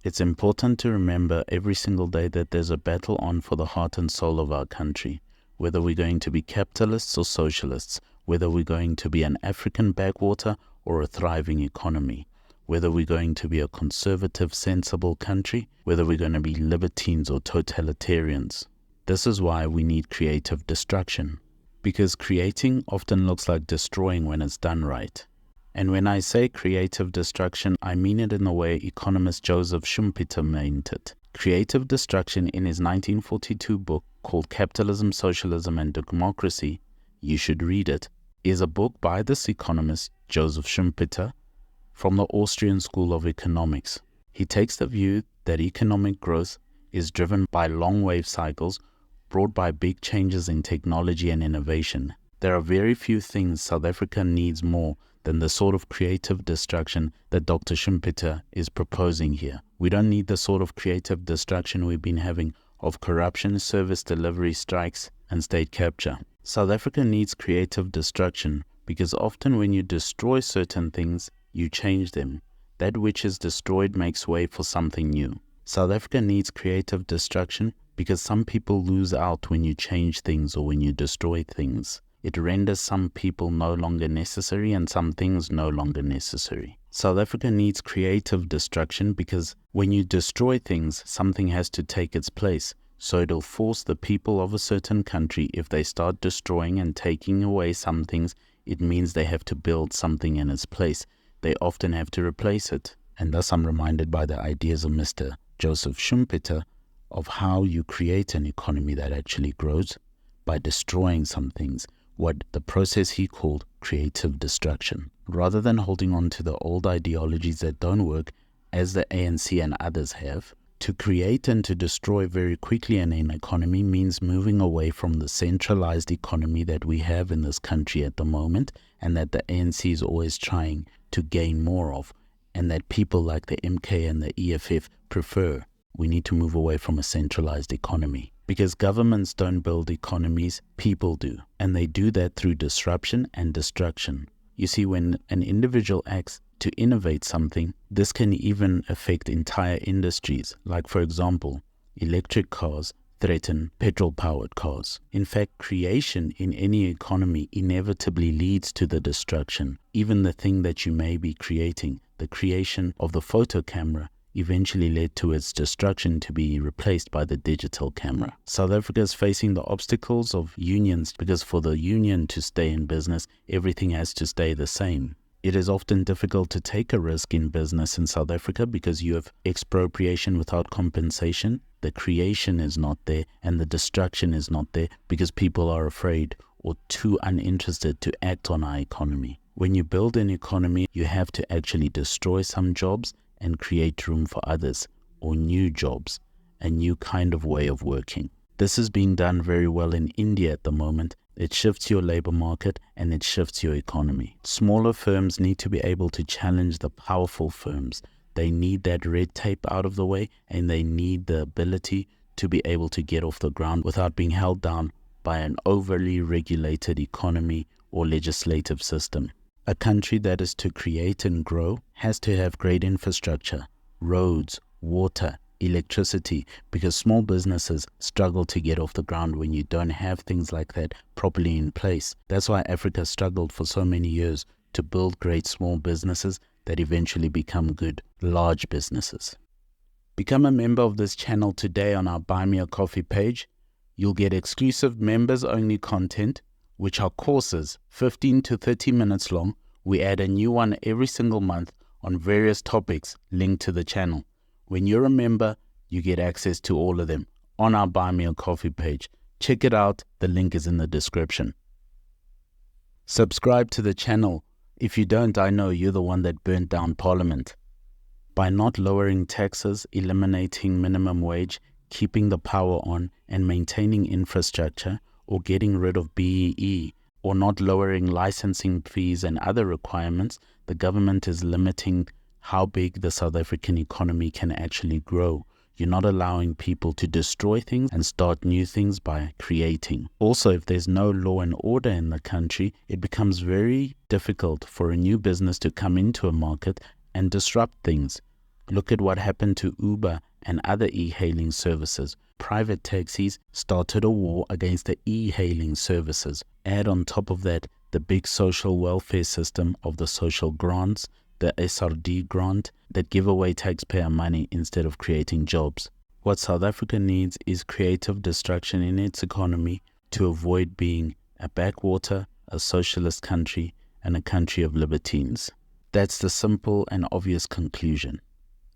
It's important to remember every single day that there's a battle on for the heart and soul of our country, whether we're going to be capitalists or socialists, whether we're going to be an African backwater or a thriving economy, whether we're going to be a conservative, sensible country, whether we're going to be libertines or totalitarians. This is why we need creative destruction, because creating often looks like destroying when it's done right. And when I say creative destruction, I mean it in the way economist Joseph Schumpeter meant it. Creative destruction, in his 1942 book called Capitalism, Socialism and Democracy, you should read it, is a book by this economist, Joseph Schumpeter, from the Austrian School of Economics. He takes the view that economic growth is driven by long wave cycles brought by big changes in technology and innovation. There are very few things South Africa needs more than the sort of creative destruction that Dr. Schumpeter is proposing here. We don't need the sort of creative destruction we've been having of corruption, service delivery strikes, and state capture. South Africa needs creative destruction because often when you destroy certain things, you change them. That which is destroyed makes way for something new. South Africa needs creative destruction because some people lose out when you change things or when you destroy things. It renders some people no longer necessary and some things no longer necessary. South Africa needs creative destruction because when you destroy things, something has to take its place. So it'll force the people of a certain country, if they start destroying and taking away some things, it means they have to build something in its place. They often have to replace it. And thus I'm reminded by the ideas of Mr. Joseph Schumpeter of how you create an economy that actually grows by destroying some things, what the process he called creative destruction. Rather than holding on to the old ideologies that don't work, as the ANC and others have, to create and to destroy very quickly in an economy means moving away from the centralized economy that we have in this country at the moment, and that the ANC is always trying to gain more of, and that people like the MK and the EFF prefer. We need to move away from a centralized economy. Because governments don't build economies, people do. And they do that through disruption and destruction. You see, when an individual acts to innovate something, this can even affect entire industries. Like, for example, electric cars threaten petrol-powered cars. In fact, creation in any economy inevitably leads to the destruction. Even the thing that you may be creating, the creation of the photo camera, eventually led to its destruction to be replaced by the digital camera. South Africa is facing the obstacles of unions because for the union to stay in business, everything has to stay the same. It is often difficult to take a risk in business in South Africa because you have expropriation without compensation. The creation is not there and the destruction is not there because people are afraid or too uninterested to act on our economy. When you build an economy, you have to actually destroy some jobs and create room for others, or new jobs, a new kind of way of working. This is being done very well in India at the moment. It shifts your labor market and it shifts your economy. Smaller firms need to be able to challenge the powerful firms. They need that red tape out of the way and they need the ability to be able to get off the ground without being held down by an overly regulated economy or legislative system. A country that is to create and grow has to have great infrastructure, roads, water, electricity, because small businesses struggle to get off the ground when you don't have things like that properly in place. That's why Africa struggled for so many years to build great small businesses that eventually become good, large businesses. Become a member of this channel today on our Buy Me a Coffee page. You'll get exclusive members-only content, which are courses 15 to 30 minutes long. We add a new one every single month on various topics linked to the channel. When you're a member, you get access to all of them on our Buy Me a Coffee page. Check it out, the link is in the description. Subscribe to the channel. If you don't, I know you're the one that burnt down Parliament. By not lowering taxes, eliminating minimum wage, keeping the power on, and maintaining infrastructure, or getting rid of BEE, or not lowering licensing fees and other requirements, the government is limiting how big the South African economy can actually grow. You're not allowing people to destroy things and start new things by creating. Also, if there's no law and order in the country, it becomes very difficult for a new business to come into a market and disrupt things. Look at what happened to Uber and other e-hailing services. Private taxis started a war against the e-hailing services. Add on top of that the big social welfare system of the social grants, the SRD grant, that give away taxpayer money instead of creating jobs. What South Africa needs is creative destruction in its economy to avoid being a backwater, a socialist country, and a country of libertines. That's the simple and obvious conclusion.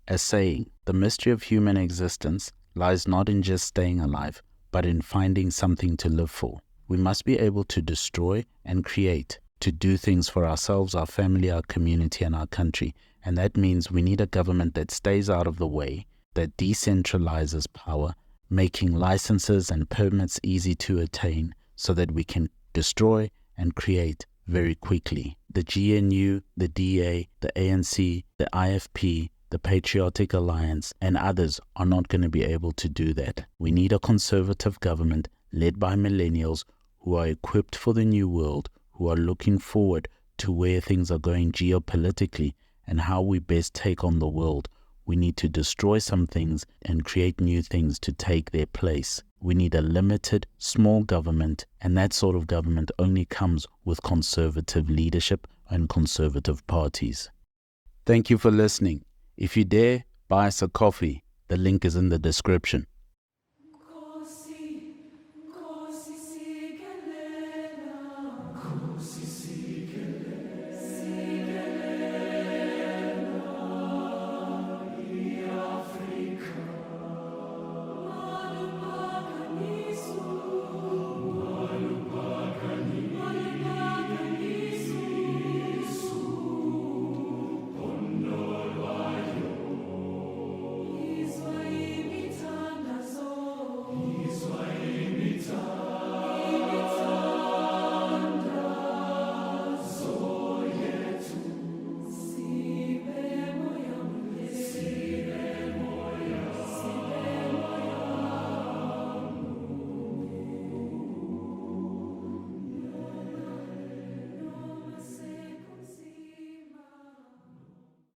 As saying, the mystery of human existence lies not in just staying alive, but in finding something to live for. We must be able to destroy and create, to do things for ourselves, our family, our community, and our country. And that means we need a government that stays out of the way, that decentralizes power, making licenses and permits easy to attain so that we can destroy and create very quickly. The GNU, the DA, the ANC, the IFP, the Patriotic Alliance, and others are not going to be able to do that. We need a conservative government led by millennials who are equipped for the new world, who are looking forward to where things are going geopolitically and how we best take on the world. We need to destroy some things and create new things to take their place. We need a limited, small government, and that sort of government only comes with conservative leadership and conservative parties. Thank you for listening. If you dare, buy us a coffee. The link is in the description.